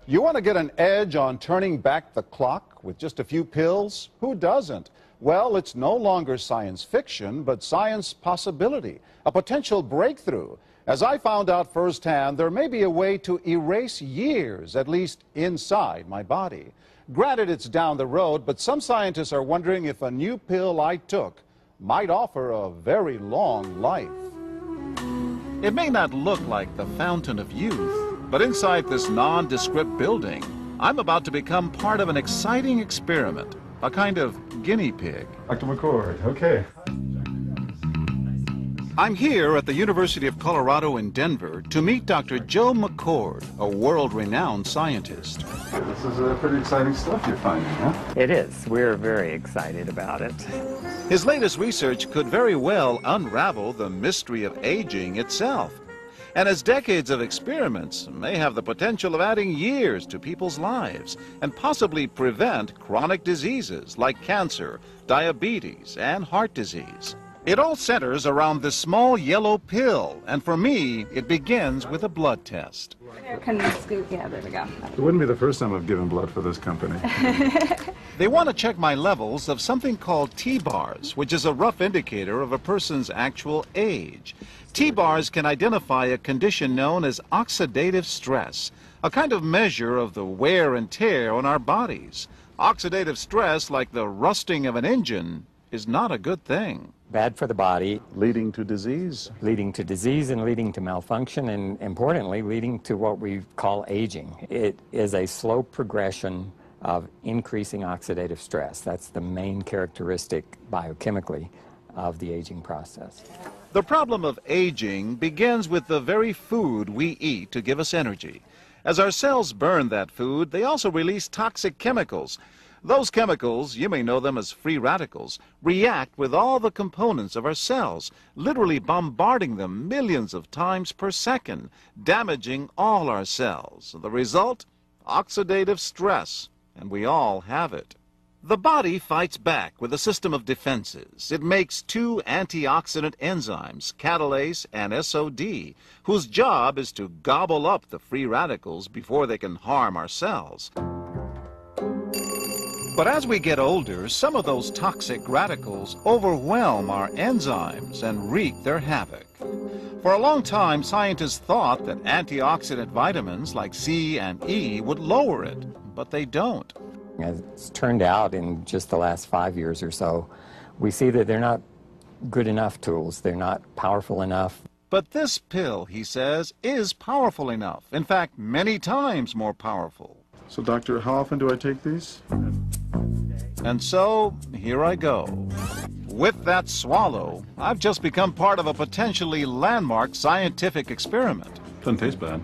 You want to get an edge on turning back the clock with just a few pills? Who doesn't? Well, it's no longer science fiction, but science possibility, a potential breakthrough. As I found out firsthand, there may be a way to erase years, at least inside my body. Granted, it's down the road, but some scientists are wondering if a new pill I took might offer a very long life. It may not look like the fountain of youth, but inside this nondescript building, I'm about to become part of an exciting experiment, a kind of guinea pig. Dr. McCord, okay. I'm here at the University of Colorado in Denver to meet Dr. Joe McCord, a world-renowned scientist. This is pretty exciting stuff you're finding, huh? It is. We're very excited about it. His latest research could very well unravel the mystery of aging itself. And his decades of experiments may have the potential of adding years to people's lives and possibly prevent chronic diseases like cancer, diabetes, and heart disease. It all centers around this small yellow pill, and for me, it begins with a blood test. Can we scoop? Yeah, there we go. It wouldn't be the first time I've given blood for this company. They want to check my levels of something called TBARS, which is a rough indicator of a person's actual age. TBARS can identify a condition known as oxidative stress, a kind of measure of the wear and tear on our bodies. Oxidative stress, like the rusting of an engine, is not a good thing. Bad for the body. Leading to disease? Leading to disease and leading to malfunction, and importantly, leading to what we call aging. It is a slow progression of increasing oxidative stress. That's the main characteristic biochemically of the aging process. The problem of aging begins with the very food we eat to give us energy. As our cells burn that food, they also release toxic chemicals. Those chemicals, you may know them as free radicals, react with all the components of our cells, literally bombarding them millions of times per second, damaging all our cells. The result? Oxidative stress, and we all have it. The body fights back with a system of defenses. It makes two antioxidant enzymes, catalase and SOD, whose job is to gobble up the free radicals before they can harm our cells. But as we get older, some of those toxic radicals overwhelm our enzymes and wreak their havoc. For a long time, scientists thought that antioxidant vitamins like C and E would lower it, but they don't. As it's turned out in just the last 5 years or so, we see that they're not good enough tools. They're not powerful enough. But this pill, he says, is powerful enough. In fact, many times more powerful. So, doctor, how often do I take these? And so, here I go. With that swallow, I've just become part of a potentially landmark scientific experiment. Doesn't taste bad.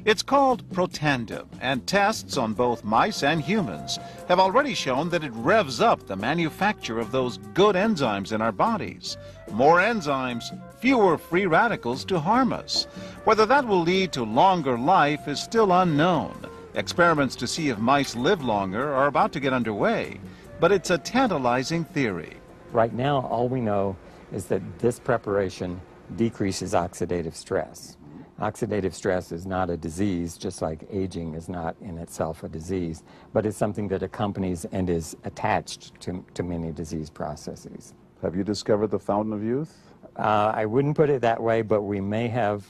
It's called Protandim, and tests on both mice and humans have already shown that it revs up the manufacture of those good enzymes in our bodies. More enzymes, fewer free radicals to harm us. Whether that will lead to longer life is still unknown. Experiments to see if mice live longer are about to get underway, but it's a tantalizing theory. Right now, all we know is that this preparation decreases oxidative stress. Oxidative stress is not a disease, just like aging is not in itself a disease, but it's something that accompanies and is attached to many disease processes. Have you discovered the fountain of youth? I wouldn't put it that way, but we may have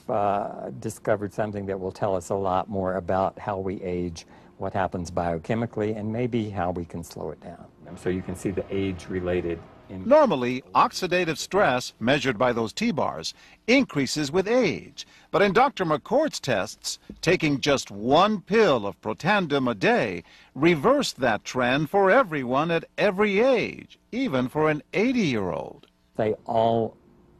discovered something that will tell us a lot more about how we age, what happens biochemically, and maybe how we can slow it down. So you can see the age-related. Normally, oxidative stress, measured by those TBARS, increases with age. But in Dr. McCord's tests, taking just one pill of Protandim a day reversed that trend for everyone at every age, even for an 80-year-old. They all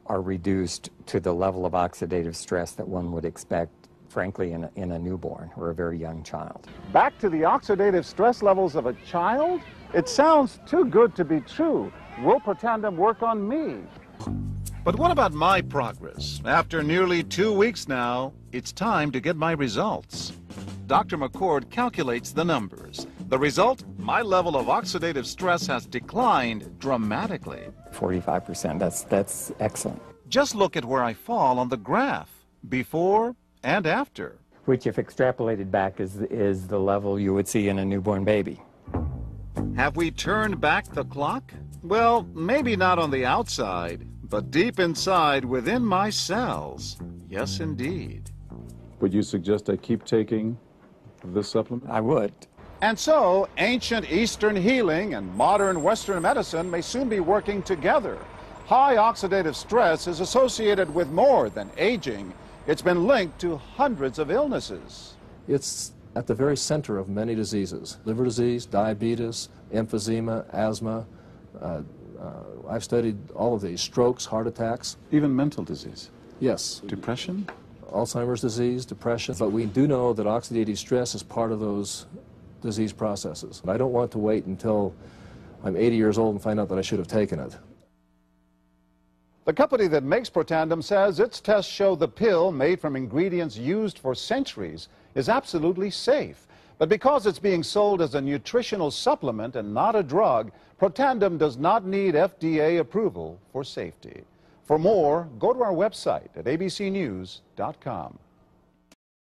are reduced to the level of oxidative stress that one would expect, frankly, in a newborn or a very young child. Back to the oxidative stress levels of a child? It sounds too good to be true. Will Protandim work on me? But what about my progress? After nearly 2 weeks now, it's time to get my results. Dr. McCord calculates the numbers. The result? My level of oxidative stress has declined dramatically. 45%, that's excellent. Just look at where I fall on the graph, before and after. which if extrapolated back is the level you would see in a newborn baby. Have we turned back the clock? Well, maybe not on the outside, but deep inside within my cells. Yes, indeed. Would you suggest I keep taking this supplement? I would. And so, ancient Eastern healing and modern Western medicine may soon be working together. High oxidative stress is associated with more than aging. It's been linked to hundreds of illnesses. It's at the very center of many diseases: liver disease, diabetes, emphysema, asthma. I've studied all of these: strokes, heart attacks. Even mental disease? Yes. Depression? Alzheimer's disease, depression. But we do know that oxidative stress is part of those disease processes. I don't want to wait until I'm 80 years old and find out that I should have taken it. The company that makes Protandim says its tests show the pill, made from ingredients used for centuries, is absolutely safe. But because it's being sold as a nutritional supplement and not a drug, Protandim does not need FDA approval for safety. For more, go to our website at abcnews.com.